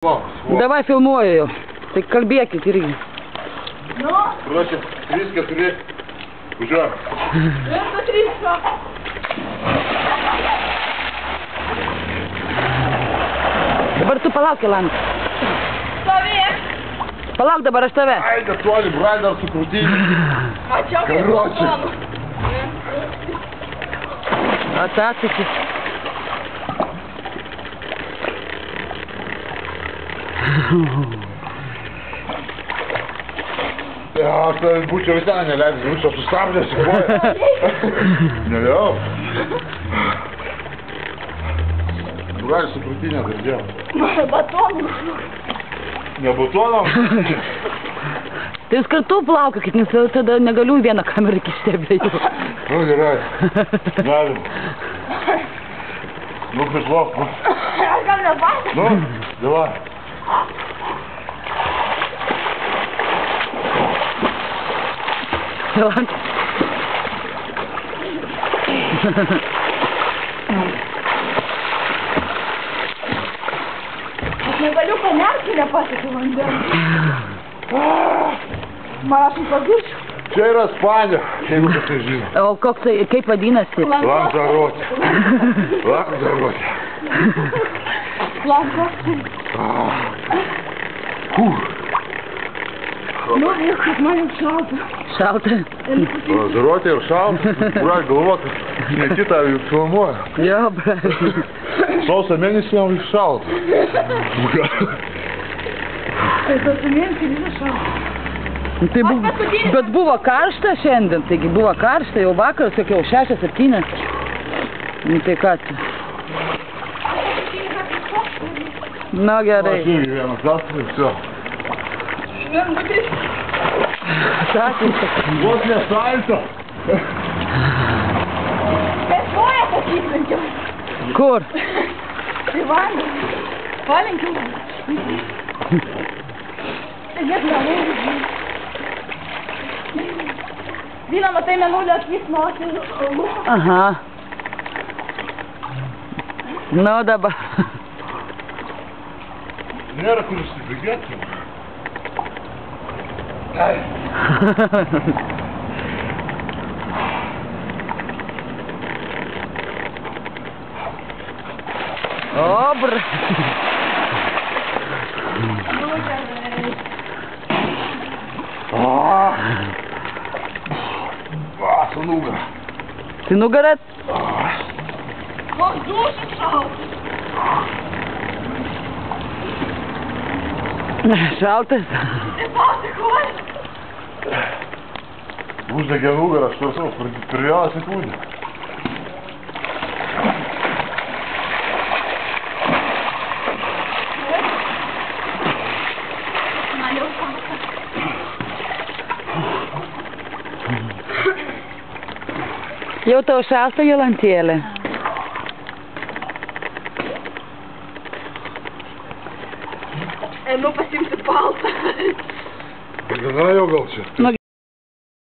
Давай filmuoju jau. Tai kalbėkit irgi. Nu. Prašė, 3-4. Važiuojam. 1-3. Dabar tu palauk, Jolanta. Stovėk. Palauk dabar aš tave. Ai, netoli, brai, dar sukrūtinį. Mačiau, kaip Karočiui. Atsakykit. Ja, aš tai būčiau visai neleidęs, būčiau sustabdęs į koją. Neliau. Brai, sukrūtinę dardėjau. Batonų. Ne batonom? Tai jūs kartu plaukokit, nes tada negaliu į vieną kamerą kištebėti. Nu, gerai. Galim. Nu, prišlok. Aš gal nepasakau. Nu, davai. Jolanta. Aš negaliu panerti, nepasakau vandens. Man aš paviršiu. Čia yra Spanija, jeigu kas nežino. O koks tai, kaip vadinasi? Lanzarotė. Lanzarotė. Lanzarotė. Nu, kad man jau šalta. Šalta? Lanzarotė ir šalta. Brai, galvot, ne kitą jau filmuoja. Jo, brai. Sausio mėnesį jau šalta. Tai sausio mėnesį yra šalta. Tai buvo, bet buvo karšta šiandien, taigi buvo karšta, jau vakaras, sakiau, 6-7. Nu tai ką čia? Na gerai. Aš irgi vieną kartą ir все. Vos ne salto. Bet koją pasislenkiau. Kur? Tai vandenį. Palenkiau. Tai net nevažiu. Vyna, matai, mėnulio akis nosį. Aha. Nu dabar. Nėra kur išsibėgėti. O, bra. Su nugara. Tai nugarą? Koks dušas šaltas. Šaltas? Tai pasakoj. Uždegė nugarą, aš tarsi per vieną sekundę. Man jau šalta. Jau tau šalta, Jolantėlė? Einu pasiimti paltą. Gana jau gal čia.